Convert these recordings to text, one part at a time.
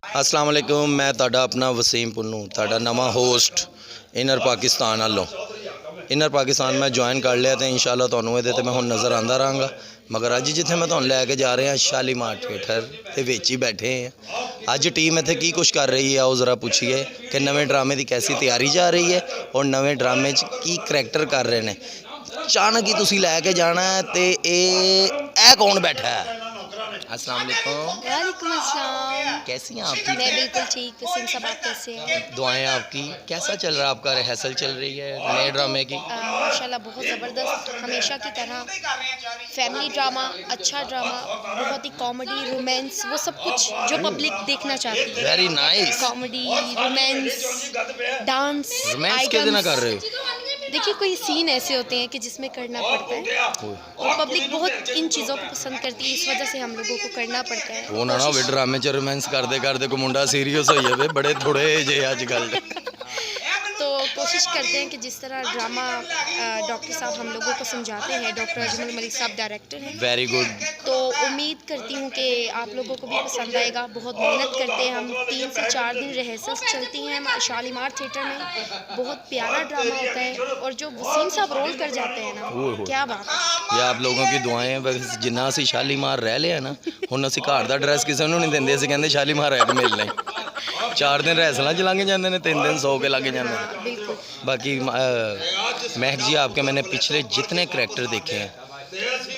अस्सलाम वालेकुम, मैं तुहाडा अपना वसीम पुन्नू, तुहाडा नवा होस्ट इनर पाकिस्तान वालों। इनर पाकिस्तान मैं ज्वाइन कर लिया तो इंशाअल्लाह तुहानूं इहदे ते मैं हुण नज़र आंदा रहांगा। मगर अज जिथे मैं तुहानूं लैके जा रहा शालीमार थिएटर ते विच ही बैठे हैं। अज टीम इत्थे की कुछ कर रही है, आओ ज़रा पूछिए कि नवे ड्रामे की कैसी तैयारी जा रही है और नवे ड्रामे च की करैक्टर कर रहे हैं। अचानक ही तुसीं लैके जाना है तो ये कौन बैठा है? अस्सलाम वालेकुम। वालेकुम अस्सलाम। कैसी हैं आप? मैं बिल्कुल ठीक। वसीम साहब आप कैसे हैं? दुआएं आपकी। कैसा चल रहा है आपका रिहर्सल चल रही है नए ड्रामे की? माशाल्लाह बहुत ज़बरदस्त, हमेशा की तरह फैमिली ड्रामा, अच्छा ड्रामा, बहुत ही कॉमेडी, रोमांस, वो सब कुछ जो पब्लिक देखना चाहती है। Very nice. Comedy, romance, dance, romance किस दिन कर रहे हो? देखिए कोई सीन ऐसे होते हैं कि जिसमें करना पड़ता है और पब्लिक बहुत इन चीज़ों को पसंद करती है, इस वजह से हम लोगों को करना पड़ता है। वो ना वे ड्रामे च रोमांस करते करते को मुंडा सीरियस हो जाए, बड़े थोड़े जे अजकल। तो कोशिश करते हैं कि जिस तरह ड्रामा डॉक्टर साहब हम लोगों को समझाते हैं, डॉक्टर अजमल मलिक साहब डायरेक्टर हैं। Very good. तो उम्मीद करती हूँ कि आप लोगों को भी पसंद आएगा। बहुत मेहनत करते हैं हम, 3 से 4 दिन रिहर्सल्स चलती हैं शालीमार थिएटर में। बहुत प्यारा ड्रामा होता है और जो वसीम साहब रोल कर जाते हैं ना, क्या बात है। ये आप लोगों की दुआएं हैं। बस जिन्ना असी शालीमार रह लिया ना, हुण असी घर दा ड्रैस किसी नूं नहीं देंदे, असी कहंदे शालीमार है कि मिलना ही। 4 दिन रिहर्सलों च लंघ जाते हैं, 3 दिन सौ के लग जाते हैं। बिल्कुल। बाकी महक जी, आपके मैंने पिछले जितने करैक्टर देखे हैं,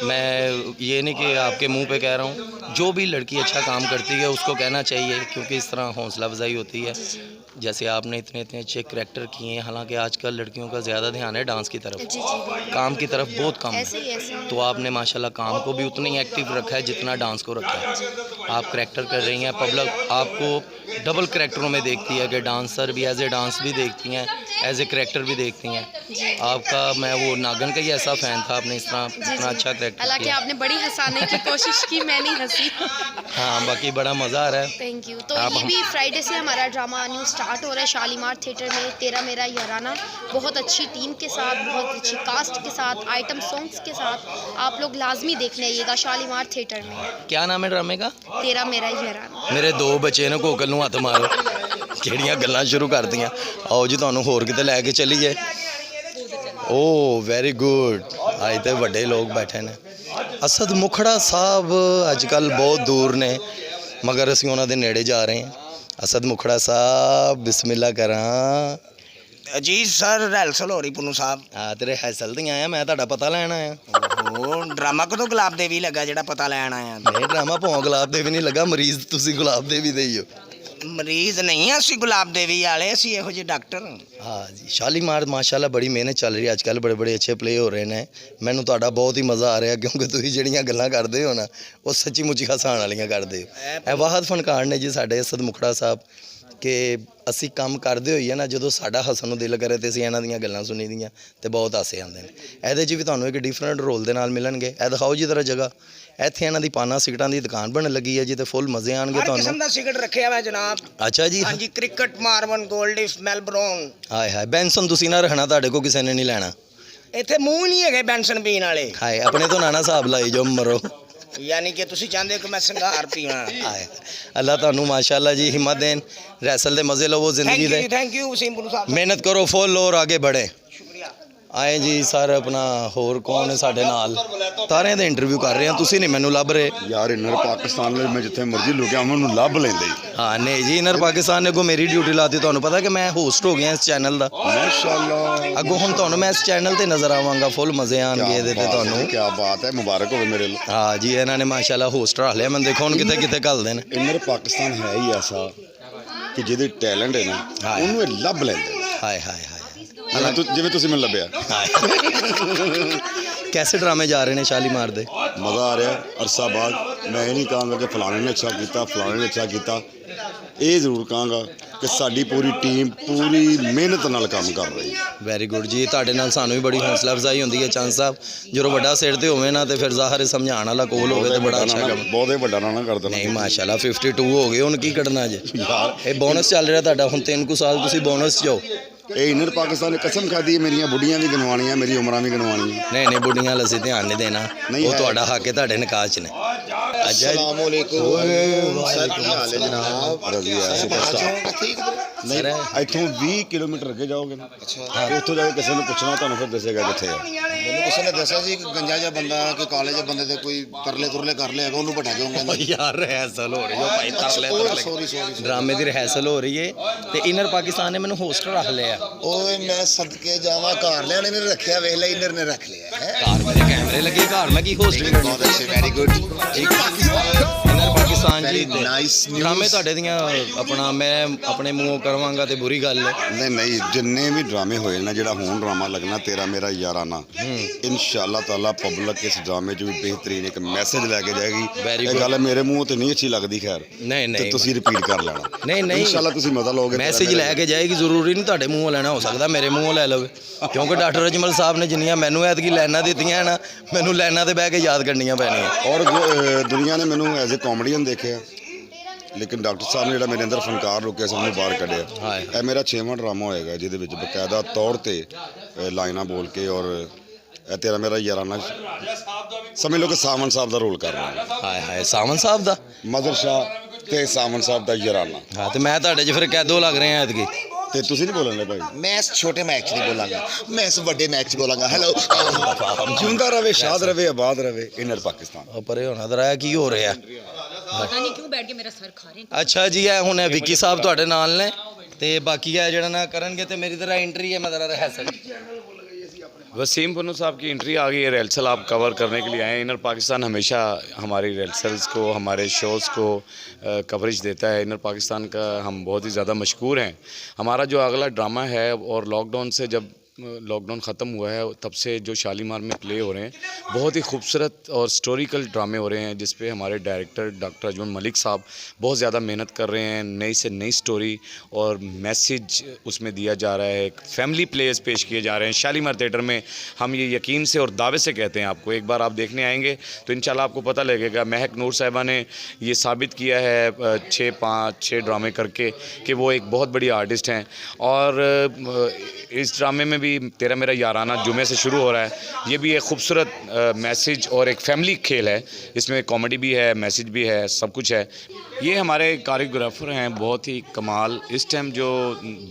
मैं ये नहीं कि आपके मुंह पे कह रहा हूँ, जो भी लड़की अच्छा काम करती है उसको कहना चाहिए, क्योंकि इस तरह हौसला अफजाई होती है। जैसे आपने इतने इतने अच्छे करैक्टर किए हैं, हालांकि आजकल लड़कियों का ज़्यादा ध्यान है डांस की तरफ, काम की तरफ बहुत कम है। तो आपने माशाल्लाह काम को भी उतना ही एक्टिव रखा है जितना डांस को रखा है। आप करैक्टर कर रही हैं, पब्लिक आपको डबल करैक्टरों में देखती है कि डांसर भी एज ए डांस भी देखती हैं, एज ए करैक्टर भी देखती हैं। आपका मैं वो नागन का ही ऐसा फ़ैन था, आपने इस तरह इतना अच्छा करैक्टर हालांकि आपने बड़ी हंसाने की कोशिश की, मैं नहीं हंसी। हाँ, बाकी बड़ा मज़ा आ रहा है। Thank you. तो ये भी फ्राइडे से हमारा ड्रामा न्यू स्टार्ट हो रहा है शालीमार थिएटर में, तेरा मेरा याराना। बहुत अच्छी टीम के साथ, बहुत अच्छी कास्ट के साथ, आइटम सॉन्ग्स के साथ। आप लोग लाजमी देखने आइएगा शालीमार थिएटर में। क्या नाम है ड्रामे का? तेरा मेरा याराना। मेरे 2 बच्चे ने कोकल नूं हत्थ मारो, किहड़ियां गल्लां शुरू कर दियां। आओ जी तुहानूं होर किते लैके चलीए। ओ वेरी गुड। अज तो वड्डे लोग बैठे ने। असद मुखड़ा साहब अजकल बहुत दूर ने, मगर असीं उन्हां दे नेड़े जा रहे हैं। असद मुखड़ा साहब बिस्मिल्लाह करां जी सर। रिहर्सल हो रही पुन्नू साहब। हाँ, तेरे रिहर्सल दी आया, मैं तुहाडा पता लैन आया। ओहो, ड्रामा कदों गुलाब देवी लगा जेड़ा पता लैन आया? नहीं, ड्रामा भावें गुलाब देवी नहीं लगा, मरीज तुसीं गुलाब देवी दे ही हो। मरीज नहीं असी गुलाब देवी वाले, असी इहो जे डॉक्टर। हाँ जी, शालीमार माशाल्लाह बड़ी मेहनत चल रही है अजकल, बड़े बड़े अच्छे प्ले हो रहे हैं। मैनूं तुहाडा बहुत ही मज़ा आ रहा, क्योंकि तुसीं ਜਿਹੜੀਆਂ ਗੱਲਾਂ ਕਰਦੇ ਹੋ ना, वो सच्ची मुची हसाण वालियां करदे हो। ਇਹ ਵਾਹਦ ਫਨਕਾਰ ਨੇ ਜੀ ਸਾਡੇ असद मुखड़ा साहब कि ਅਸੀਂ ਕੰਮ ਕਰਦੇ ਹੋਈਏ ਨਾ, ਜਦੋਂ ਸਾਡਾ ਹੱਸਣ ਨੂੰ ਦਿਲ ਕਰੇ ਤੇ ਅਸੀਂ ਇਹਨਾਂ ਦੀਆਂ ਗੱਲਾਂ ਸੁਣੀ ਦੀਆਂ ਤੇ ਬਹੁਤ ਹਾਸੇ ਆਉਂਦੇ ਨੇ। ਇਹਦੇ 'ਚ ਵੀ ਤੁਹਾਨੂੰ ਇੱਕ ਡਿਫਰੈਂਟ ਰੋਲ ਦੇ ਨਾਲ ਮਿਲਣਗੇ। ਇਹ ਦਿਖਾਓ ਜੀ ਜ਼ਰਾ ਜਗ੍ਹਾ। ਇੱਥੇ ਇਹਨਾਂ ਦੀ ਪਾਨਾ ਸਿਗਰਟਾਂ ਦੀ ਦੁਕਾਨ ਬਣਨ ਲੱਗੀ ਹੈ ਜੀ, ਤੇ ਫੁੱਲ ਮਜ਼ੇ ਆਣਗੇ हर ਤੁਹਾਨੂੰ। किस्म ਦਾ सिगरेट रखे हुआ है जनाब। ਅੱਛਾ ਜੀ। हाँ जी, क्रिकेट, मार्बन, गोल्डिफ, मेलब्रोन। ਹਾਏ ਹਾਏ, ਬੈਂਸਨ ਤੁਸੀਂ ਨਾ ਰੱਖਣਾ, ਤੁਹਾਡੇ ਕੋਲ ਕਿਸੇ ਨੇ ਨਹੀਂ ਲੈਣਾ। ਇੱਥੇ ਮੂੰਹ ਨਹੀਂ ਹੈਗੇ ਬੈਂਸਨ ਪੀਣ ਵਾਲੇ। ਹਾਏ, ਆਪਣੇ ਤੋਂ ਨਾ ਹਿਸਾਬ ਲਾਈ ਜੋ ਮਰੋ। यानी कि तुसी चाहते हो कि मैं संघार पीवां। हाय, अल्लाह तुहानूं माशाअल्लाह जी हिम्मत देन, रैसल दे मज़े लवो जिंदगी दे। थैंक यू वसीम पुन्नू साहब। मेहनत करो फुल और आगे बढ़े। शुक्रिया। आए जी सर, अपना होर कौन है साडे नाल? तारियां दे इंटरव्यू कर रहे हैं, तुसीं नहीं मैनूं लभ रहे यार। इनर पाकिस्तान में मैं जिथे मर्जी लुकिया मैनूं लभ लेंदे। हाँ नहीं जी, इनर पाकिस्तान ने अगों मेरी ड्यूटी लाती। तुहानूं पता कि मैं होस्ट हो गया इस चैनल दा। माशाअल्लाह। अगों हुण तुहानूं मैं इस चैनल ते नज़र आवांगा, फुल मज़े आणगे इहदे ते तुहानूं। क्या बात है, मुबारक हो मेरे लिए। हाँ जी, इन्हां ने माशाअल्लाह होस्ट रख लिया। मैं देखो हुण किते किते घल्लदे ने। इनर पाकिस्तान है ही ऐसा कि जिहदे टैलेंट है ना, उन्होंने लभ लेंदे। हाय हाय हाय, जिवें तुसीं मैनूं लभ्या। कैसे ड्रामे जा रहे हैं शालीमार दे? मज़ा आ रहा है। अरसा बाद मैं ये नहीं कहूँगा कि फलाने ने अच्छा किया, फलाने ने अच्छा किया। ये जरूर कहूँगा कि साडी पूरी टीम पूरी मेहनत नाल काम कर रही है। वैरी गुड जी। तुहाडे नाल सानूं भी बड़ी हौसला अफजाई होंदी है चंद साहब। जो वड्डा सिर ते होवे ना, तो फिर ज़ाहिर समझाण वाला कोल होवे तो बड़ा अच्छा काम। बहुत ही वड्डा ना कर देना। नहीं माशाल्लाह 52 हो गए, हुण की कढ़ना जे यार। ये बोनस चल रहा तुहाडा, हुण 3 कुछ साल तुसीं बोनस जाओ। ये इनर पाकिस्तान ने कसम खादी है, मेरिया बुढ़ियां भी गिनवानियां, मेरी उम्रां भी गिनवानियां। नहीं नहीं, बुढ़ियां असीं ध्यान नहीं देना, नहीं वो है। तुहाडा हक है, तुहाडे निकाह च ने। सर की हाल है जनाब रजी है सुपरस्टार नहीं इथों 20 किलोमीटर ਅੱਗੇ ਜਾਓਗੇ ਨਾ ਅੱਛਾ ਤੇ ਉੱਥੋਂ ਜਾ ਕੇ ਕਿਸੇ ਨੂੰ ਪੁੱਛਣਾ ਤੁਹਾਨੂੰ ਫਿਰ ਦੱਸੇਗਾ ਕਿੱਥੇ ਆ ਮੈਨੂੰ ਕਿਸੇ ਨੇ ਦੱਸਿਆ ਸੀ ਕਿ ਗੰਜਾ ਜਿਹਾ ਬੰਦਾ ਕਿ ਕਾਲਜ ਦੇ ਬੰਦੇ ਦੇ ਕੋਈ ਤਰਲੇ ਤੁਰਲੇ ਕਰ ਲਿਆ ਉਹਨੂੰ ਵੱਡਾ ਕਿਉਂ ਕਹਿੰਦੇ यार रिहर्सल हो रही है भाई तरले ਸੌਰੀ ड्रामे की रिहर्सल हो रही है तो इनर पाकिस्तान ने मैंने होस्टल रख लिया ਓਏ ਮੈਂ ਸਦਕੇ ਜਾਵਾਂ ਘਰ ਲਿਆਣੇ ਨੇ ਰੱਖਿਆ ਵੇਖ ਲੈ ਇਨਰ ਨੇ ਰੱਖ ਲਿਆ ਹੈ घर मेरे कैमरे लगे घर में की होस्टल ਬਹੁਤ ਅੱਛੇ ਵੈਰੀ ਗੁੱਡ इनर पाकिस्तान जी Very nice news. ड्रामे ਤੁਹਾਡੇ ਦੀਆਂ ਆਪਣਾ ਮੈਂ ਆਪਣੇ ਮੂੰਹੋਂ ਕਰਵਾਂਗਾ ਤੇ ਬੁਰੀ ਗੱਲ ਹੈ ਨਹੀਂ ਜਿੰਨੇ ਵੀ ਡਰਾਮੇ ਹੋਏ ਨਾ ਜਿਹੜਾ ਹੁਣ ਡਰਾਮਾ ਲੱਗਣਾ ਤੇਰਾ ਮੇਰਾ ਯਾਰਾਨਾ ਇਨਸ਼ਾਅੱਲਾ ਤਾਲਾ ਪਬਲਿਕ ਇਸ ਡਰਾਮੇ 'ਚ ਵੀ ਬਿਹਤਰੀਨ ਇੱਕ ਮੈਸੇਜ ਲੈ ਕੇ ਜਾਏਗੀ Very ਇਹ good. ਗੱਲ ਮੇਰੇ ਮੂੰਹ ਤੇ ਨਹੀਂ ਅੱਛੀ ਲੱਗਦੀ ਖੈਰ ਨਹੀਂ ਤੇ ਨਹੀਂ ਤੁਸੀਂ ਰਿਪੀਟ ਕਰ ਲੈਣਾ ਨਹੀਂ ਇਨਸ਼ਾਅੱਲਾ ਤੁਸੀਂ ਮਜ਼ਾ ਲਓਗੇ ਮੈਸੇਜ ਲੈ ਕੇ ਜਾਏਗੀ ਜ਼ਰੂਰੀ ਨਹੀਂ ਤੁਹਾਡੇ ਮੂੰਹੋਂ ਲੈਣਾ ਹੋ ਸਕਦਾ ਮੇਰੇ ਮੂੰਹੋਂ ਲੈ ਲਵੇ ਕਿਉਂਕਿ ਡਾਕਟਰ ਅਜਮਲ ਸਾਹਿਬ ਨੇ ਜਿੰਨੀਆਂ ਮੈਨੂੰ ਐਤਕੀ ਲਾਈਨਾਂ ਦਿੱਤੀਆਂ ਨਾ ਮੈਨੂੰ ਲਾਈਨਾਂ ਤੇ ਬਹਿ ਕੇ ਯਾਦ ਕਰਨੀਆਂ ਪੈਣੀਆਂ ਔਰ ਦੁਨੀਆ ਨੇ ਮੈਨੂੰ ਐਜ਼ ਅ ਕਾਮੇਡੀਅਨ ਦੇਖਿਆ ਲੇਕਿਨ ਡਾਕਟਰ ਸਾਹਿਬ ਨੇ ਜਿਹੜਾ ਮੇਰੇ ਅੰਦਰ ਫਨਕਾਰ ਰੁਕਿਆ ਸੀ ਉਹਨੂੰ ਬਾਹਰ ਕੱਢਿਆ ਹਾਏ। ਇਹ ਮੇਰਾ 6ਵਾਂ ਡਰਾਮਾ ਹੋਏਗਾ ਜਿਹਦੇ ਵਿੱਚ ਬਕਾਇਦਾ ਤੌਰ ਤੇ ਲਾਈਨਾਂ ਬੋਲ ਕੇ ਔਰ ਇਹ ਤੇਰਾ ਮੇਰਾ ਯਾਰਾਨਾ ਸਮਝ ਲਓ ਕਿ ਸਾਵਨ ਸਾਹਿਬ ਦਾ ਰੋਲ ਕਰ ਰਿਹਾ ਹਾਏ ਹਾਏ ਸਾਵਨ ਸਾਹਿਬ ਦਾ ਮਦਰ ਸ਼ਾਹ ਤੇ ਸਾਵਨ ਸਾਹਿਬ ਦਾ ਯਾਰਾਨਾ ਹਾਂ ਤੇ ਮੈਂ ਤੁਹਾਡੇ 'ਚ ਫਿਰ ਕੈਦੋ ਲੱਗ ਰਿਹਾ ਐਤਕੀ ਤੇ ਤੁਸੀਂ ਨਹੀਂ ਬੋਲਣੇ ਭਾਈ ਮੈਂ ਇਸ ਛੋਟੇ ਮੈਚ ਨਹੀਂ ਬੋਲਾਂਗਾ ਮੈਂ ਇਸ ਵੱਡੇ ਮੈਚ ਬੋਲਾਂਗਾ ਹੈਲੋ ਜਿਉਂਦਾ ਰਵੇ ਸ਼ਾਦ ਰਵੇ ਆਬਾਦ ਰਵੇ ਇਨਰ ਪਾਕਿਸਤਾਨ ਉਹ ਪਰੇ ਹੋਣਾ ਦਰਾਇਆ ਕੀ ਹੋ ਰਿਹਾ ਪਤਾ ਨਹੀਂ ਕਿਉਂ ਬੈਠ ਕੇ ਮੇਰਾ ਸਰ ਖਾ ਰਹੇ ਨੇ। ਅੱਛਾ ਜੀ ਇਹ ਹੁਣ ਇਹ ਵਿੱਕੀ ਸਾਹਿਬ ਤੁਹਾਡੇ ਨਾਲ ਨੇ ਤੇ ਬਾਕੀ ਇਹ ਜਿਹੜਾ ਨਾ ਕਰਨਗੇ ਤੇ ਮੇਰੀ ਤਰ੍ਹਾਂ ਐਂਟਰੀ ਹੈ ਮੈਂ ਜ਼ਰਾ ਰਿਹਰਸਲ वसीम पन्नू साहब की एंट्री आ गई है। रिहर्सल आप कवर करने के लिए आए हैं। इनर पाकिस्तान हमेशा हमारी रिहर्सल्स को हमारे शोज़ को कवरेज देता है। इनर पाकिस्तान का हम बहुत ही ज़्यादा मशहूर हैं। हमारा जो अगला ड्रामा है और लॉकडाउन से जब लॉकडाउन ख़त्म हुआ है तब से जो शालीमार में प्ले हो रहे हैं बहुत ही खूबसूरत और स्टोरिकल ड्रामे हो रहे हैं जिस पे हमारे डायरेक्टर डॉक्टर अजमल मलिक साहब बहुत ज़्यादा मेहनत कर रहे हैं। नई से नई स्टोरी और मैसेज उसमें दिया जा रहा है। फैमिली प्लेस पेश किए जा रहे हैं शालीमार थिएटर में। हम ये यकीन से और दावे से कहते हैं आपको एक बार आप देखने आएंगे तो इंशाल्लाह आपको पता लगेगा। महक नूर साहिबा ने ये साबित किया है 6 ड्रामे करके कि वो एक बहुत बड़ी आर्टिस्ट हैं। और इस ड्रामे में भी तेरा मेरा याराना जुमे से शुरू हो रहा है। ये भी एक खूबसूरत मैसेज और एक फैमिली खेल है। इसमें कॉमेडी भी है, मैसेज भी है, सब कुछ है। ये हमारे कोरियोग्राफर हैं बहुत ही कमाल। इस टाइम जो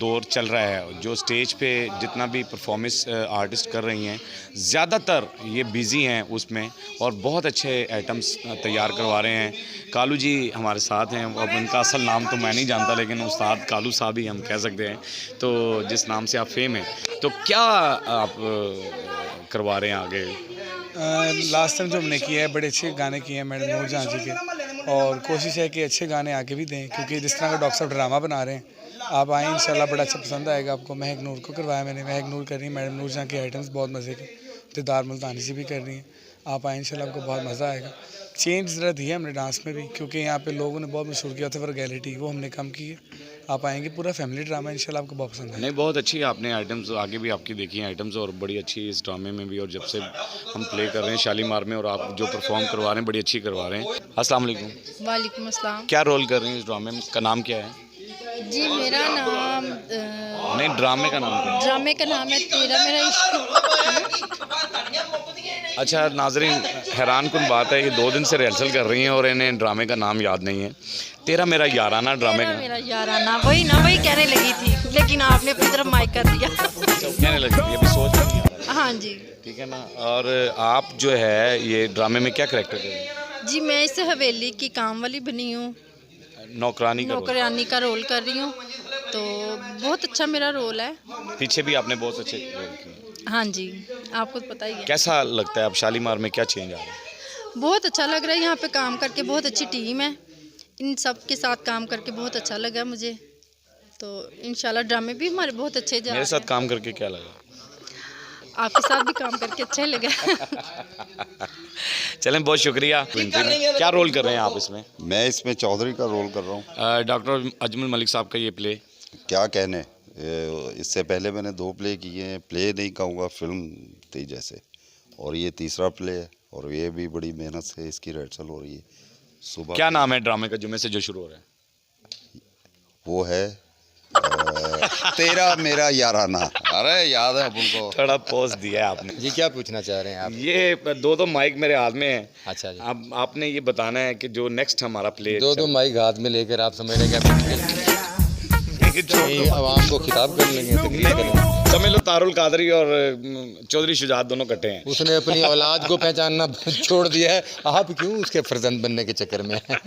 दौर चल रहा है जो स्टेज पे जितना भी परफॉर्मेंस आर्टिस्ट कर रही हैं ज़्यादातर ये बिज़ी हैं उसमें और बहुत अच्छे आइटम्स तैयार करवा रहे हैं। कालू जी हमारे साथ हैं। अब उनका असल नाम तो मैं नहीं जानता लेकिन उस्ताद कालू साहब ही हम कह सकते हैं तो जिस नाम से आप फेम हैं। तो क्या आप करवा रहे हैं आगे? लास्ट टाइम जो हमने किया है बड़े अच्छे गाने किए हैं मैडम नूर जहाँ जी के और कोशिश है कि अच्छे गाने आगे भी दें क्योंकि जिस तरह का डॉक्टर साहब ड्रामा बना रहे हैं आप आएँ इंशाल्लाह बड़ा अच्छा पसंद आएगा आपको। महक नूर को करवाया मैंने, महक नूर कर रही है, मैडम नूर जहाँ के आइटम्स बहुत मज़े के, दिदार मुल्तानी से भी कर रही हैं। आप आएँ इंशाल्लाह आपको बहुत मज़ा आएगा। चेंज ज़रा दिया हमने डांस में भी क्योंकि यहाँ पे लोगों ने बहुत मशहूर किया था वर्गैलिटी, वो हमने कम की है। आप आएंगे पूरा फैमिली ड्रामा इंशाल्लाह आपको बहुत पसंद है। नहीं बहुत अच्छी आपने आइटम्स आगे भी आपकी देखी हैं आइटम्स और बड़ी अच्छी इस ड्रामे में भी और जब से हम प्ले कर रहे हैं शालीमार में और आप जो परफॉर्म करवा रहे हैं बड़ी अच्छी करवा रहे हैं। अस्सलाम वालेकुम। वालेकुम अस्सलाम। क्या रोल कर रही हैं इस ड्रामे में? का नाम क्या है? जी मेरा नाम नहीं ड्रामे का नाम क्या है? ड्रामे का नाम है तेरा मेरा इश्क। अच्छा नाजरीन हैरान कुन बात है कि 2 दिन से रिहर्सल कर रही हैं और इन्हें ड्रामे का नाम याद नहीं है। तेरा मेरा याराना ड्रामे तेरा का मेरा याराना वही ना वही कहने लगी थी लेकिन आपने अपनी तरफ माइक कर दिया। कहने लगी थी अभी सोच में नहीं आ रहा। हाँ जी ठीक है ना। और आप जो है ये ड्रामे में क्या करेक्टर कर रही हैं? जी मैं इस हवेली की काम वाली बनी हूँ, नौकरानी का रोल। नौकरानी का रोल कर रही हूँ तो बहुत अच्छा मेरा रोल है। पीछे भी आपने बहुत अच्छे रोल किए। हाँ जी आपको पता ही है। कैसा लगता है अब शालीमार में क्या चेंज आ रहा है? बहुत अच्छा लग रहा है यहाँ पे काम करके, बहुत अच्छी टीम है, इन सब के साथ काम करके बहुत अच्छा लगा मुझे। तो इंशाल्लाह ड्रामे भी हमारे बहुत अच्छे जा रहे मेरे हैं। साथ काम करके क्या लगा? आपके साथ भी काम करके अच्छा लगा। चलें बहुत शुक्रिया। क्या रोल कर रहे हैं आप इसमें? मैं इसमें चौधरी का रोल कर रहा हूँ। डॉक्टर अजमल मलिक साहब का ये प्ले क्या कहने इससे पहले मैंने 2 प्ले किए हैं। प्ले नहीं कहूँगा, फिल्म थी जैसे, और ये तीसरा प्ले है और ये भी बड़ी मेहनत से इसकी रिहर्सल हो रही है। सुबह क्या नाम है ड्रामे का जुमे से जो शुरू हो रहा है? वो है तेरा मेरा याराना। अरे याद है उनको। थोड़ा पोज दिया है आपने। जी क्या पूछना चाह रहे हैं आप? ये दो माइक मेरे हाथ में है। अच्छा जी, अब आपने ये बताना है कि जो नेक्स्ट हमारा प्ले दो माइक हाथ में लेकर आप समझ लें कि आवाम को खिताब कर लेंगे, तकरीर करेंगे। समझ लो तारुल कादरी और चौधरी शुजात दोनों कट्टे हैं। उसने अपनी औलाद को पहचानना छोड़ दिया है, आप क्यों उसके फर्जंद बनने के चक्कर में हैं?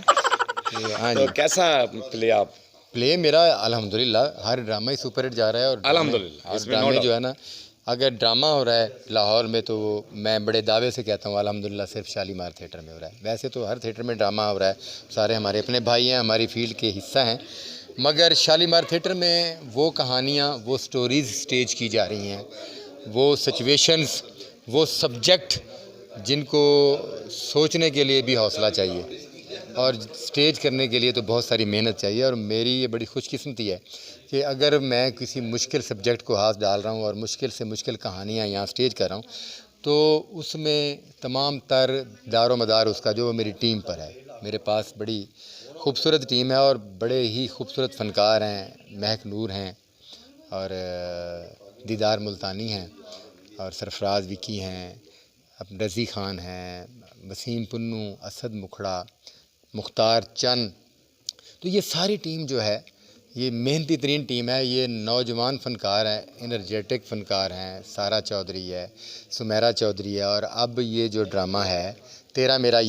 हाँ तो जी, कैसा प्ले आप? प्ले मेरा अल्हम्दुलिल्लाह हर ड्रामा ही सुपर हिट जा रहा है। और अल्हम्दुलिल्लाह, इसमें ड्रामे no जो है ना, अगर ड्रामा हो रहा है लाहौर में तो मैं बड़े दावे से कहता हूँ अल्हम्दुलिल्लाह सिर्फ शालीमार थिएटर में हो रहा है। वैसे तो हर थिएटर में ड्रामा हो रहा है, सारे हमारे अपने भाई हैं, हमारी फील्ड के हिस्सा हैं, मगर शालीमार थिएटर में वो कहानियाँ, वो स्टोरीज़ स्टेज की जा रही हैं, वो सिचुएशंस, वो सब्जेक्ट जिनको सोचने के लिए भी हौसला चाहिए और स्टेज करने के लिए तो बहुत सारी मेहनत चाहिए। और मेरी ये बड़ी खुशकिस्मती है कि अगर मैं किसी मुश्किल सब्जेक्ट को हाथ डाल रहा हूँ और मुश्किल से मुश्किल कहानियाँ यहाँ स्टेज कर रहा हूँ, तो उसमें तमाम तर दारो मदार उसका जो मेरी टीम पर है। मेरे पास बड़ी खूबसूरत टीम है और बड़े ही खूबसूरत फ़नकार हैं। महक नूर हैं और दीदार मुल्तानी हैं और सरफराज विकी हैं, अब रज़ी ख़ान हैं, वसीम पुन्नू, असद मुखड़ा, मुख्तार चंद। तो ये सारी टीम जो है ये मेहनती तरीन टीम है। ये नौजवान फ़नकार हैं, एनर्जेटिक फ़नकार हैं। सारा चौधरी है, सुमेरा चौधरी है। और अब ये जो ड्रामा है तेरा मेरा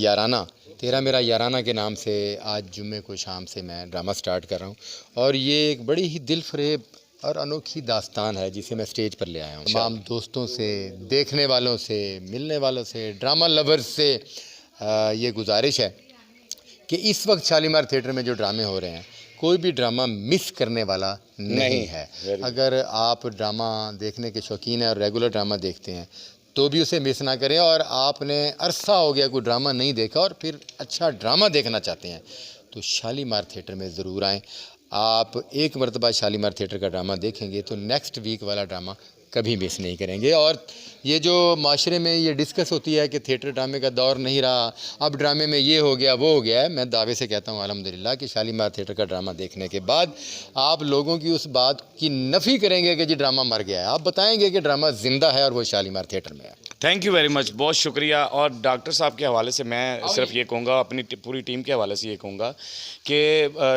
याराना के नाम से आज जुम्मे को शाम से मैं ड्रामा स्टार्ट कर रहा हूँ। और ये एक बड़ी ही दिल फरेब और अनोखी दास्तान है जिसे मैं स्टेज पर ले आया हूँ। तमाम दोस्तों से, देखने वालों से, मिलने वालों से, ड्रामा लवर्स से ये गुजारिश है कि इस वक्त शालीमार थिएटर में जो ड्रामे हो रहे हैं कोई भी ड्रामा मिस करने वाला नहीं है। अगर आप ड्रामा देखने के शौकीन हैं और रेगुलर ड्रामा देखते हैं तो भी उसे मिस ना करें। और आपने अरसा हो गया कोई ड्रामा नहीं देखा और फिर अच्छा ड्रामा देखना चाहते हैं तो शालीमार थिएटर में ज़रूर आएँ। आप एक मरतबा शालीमार थिएटर का ड्रामा देखेंगे तो नेक्स्ट वीक वाला ड्रामा कभी मिस नहीं करेंगे। और ये जो माशरे में ये डिस्कस होती है कि थिएटर ड्रामे का दौर नहीं रहा, अब ड्रामे में ये हो गया वो हो गया है, मैं दावे से कहता हूँ अल्हम्दुलिल्लाह कि शालीमार थिएटर का ड्रामा देखने के बाद आप लोगों की उस बात की नफ़ी करेंगे कि जी ड्रामा मर गया है। आप बताएंगे कि ड्रामा ज़िंदा है और वो शालीमार थिएटर में है। थैंक यू वेरी मच, बहुत शुक्रिया। और डॉक्टर साहब के हवाले से मैं सिर्फ ये कहूँगा, अपनी पूरी टीम के हवाले से ये कहूँगा कि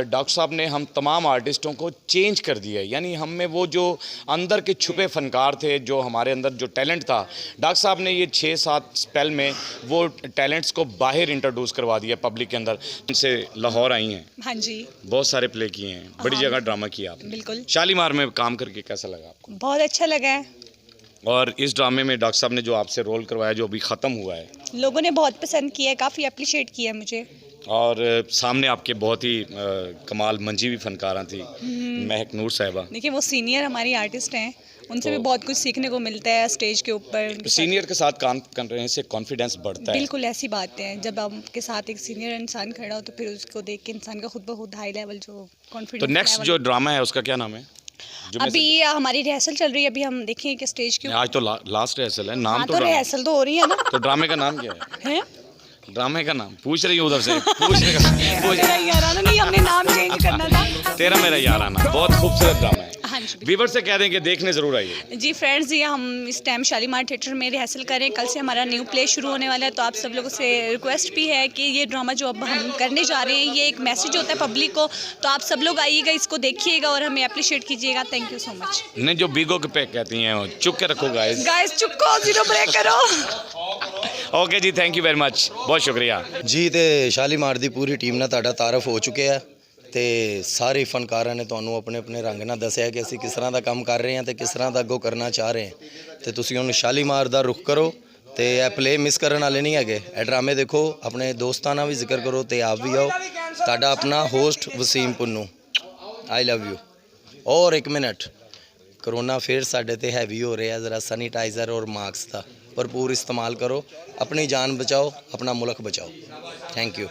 डॉक्टर साहब ने हम तमाम आर्टिस्टों को चेंज कर दिया है। यानी हम में वो जो अंदर के छुपे फ़नकार थे, जो हमारे अंदर जो टैलेंट था, डॉक्टर साहब ने ये 6-7 स्पेल में वो टैलेंट्स को बाहर इंट्रोड्यूस करवा दिया पब्लिक के अंदर। इनसे लाहौर आई हैं। हाँ जी, बहुत सारे प्ले किए हैं, बड़ी जगह ड्रामा किया आपने। बिल्कुल। शालीमार में काम करके कैसा लगा आपको? बहुत अच्छा लगा है। और इस ड्रामे में डॉक्टर साहब ने जो आपसे रोल करवाया जो अभी ख़त्म हुआ है, लोगों ने बहुत पसंद किया है, काफ़ी अप्रिशिएट किया है मुझे। और सामने आपके बहुत ही कमाल मंजी भी फनकारा थी, महक नूर साहिबा। देखिए वो सीनियर हमारी आर्टिस्ट हैं, उनसे भी बहुत कुछ सीखने को मिलता है स्टेज के ऊपर। सीनियर के साथ काम करने से कॉन्फिडेंस बढ़ता है। बिल्कुल ऐसी बात है, जब आपके साथ एक सीनियर इंसान खड़ा हो तो फिर उसको देख के इंसान का खुद ब खुद हाई लेवल जो कॉन्फिडेंस। तो नेक्स्ट जो ड्रामा है उसका क्या नाम है? अभी हमारी रिहर्सल चल रही है, अभी हम देखेंगे कि स्टेज के आज तो लास्ट रिहर्सल है। नाम तो रिहर्सल तो हो रही है ना। तो ड्रामे का नाम क्या है? ड्रामे का नाम पूछ रही हूँ उधर से। तेरा याराना नहीं, हमने नाम चेंज करना था। तेरा मेरा याराना बहुत खूबसूरत ड्रामा है। हाँ जी, व्यूअर से कह देंगे देखने ज़रूर आइए। जी फ्रेंड्स, ये हम इस टाइम शालीमार थिएटर में रिहर्सल करें। कल से हमारा न्यू प्ले शुरू होने वाला है, तो आप सब लोगों से रिक्वेस्ट भी है कि ये ड्रामा जो अब हम करने जा रहे हैं ये एक मैसेज होता है पब्लिक को, तो आप सब लोग आइएगा, इसको देखिएगा और हमें अप्रिशिएट कीजिएगा। Thank you so much. नहीं, जो बीगो के पे कहती हैं चुप के रखो गाइस। गाइस चुप को, जीरो ब्रेक करो। ओके जी, थैंक यू वेरी मच, बहुत शुक्रिया जी। तो शालीमार की पूरी टीम ਨਾਲ ਤੁਹਾਡਾ ਤਾਰਫ ਹੋ ਚੁੱਕਿਆ ਹੈ ਤੇ ਸਾਰੇ ਫਨਕਾਰਾਂ ਨੇ ਤੁਹਾਨੂੰ ਆਪਣੇ ਆਪਣੇ ਰੰਗ ਨਾਲ ਦੱਸਿਆ ਕਿ ਅਸੀਂ ਕਿਸ ਤਰ੍ਹਾਂ ਦਾ ਕੰਮ ਕਰ ਰਹੇ ਹਾਂ ਤੇ ਕਿਸ ਤਰ੍ਹਾਂ ਦਾ ਅੱਗੋਂ ਕਰਨਾ ਚਾਹ ਰਹੇ ਹਾਂ। ਤੇ ਤੁਸੀਂ ਹੁਣ ਸ਼ਾਲੀਮਾਰ ਦਾ ਰੁਖ ਕਰੋ ਤੇ ਇਹ ਪਲੇ ਮਿਸ ਕਰਨ ਵਾਲੇ ਨਹੀਂ ਹੈਗੇ। ਇਹ ਡਰਾਮੇ ਦੇਖੋ, ਆਪਣੇ ਦੋਸਤਾਂ ਨਾਲ ਵੀ ਜ਼ਿਕਰ ਕਰੋ ਤੇ ਆਪ ਵੀ ਆਓ। ਤੁਹਾਡਾ ਆਪਣਾ host Wasim Punnu, I love you. ਔਰ ਇੱਕ ਮਿੰਟ, ਕਰੋਨਾ ਫਿਰ ਸਾਡੇ ਤੇ ਹੈਵੀ ਹੋ ਰਿਹਾ, ज़रा सैनिटाइज़र और मास्क का भरपूर इस्तेमाल करो। अपनी जान बचाओ, अपना मुल्क बचाओ। Thank you.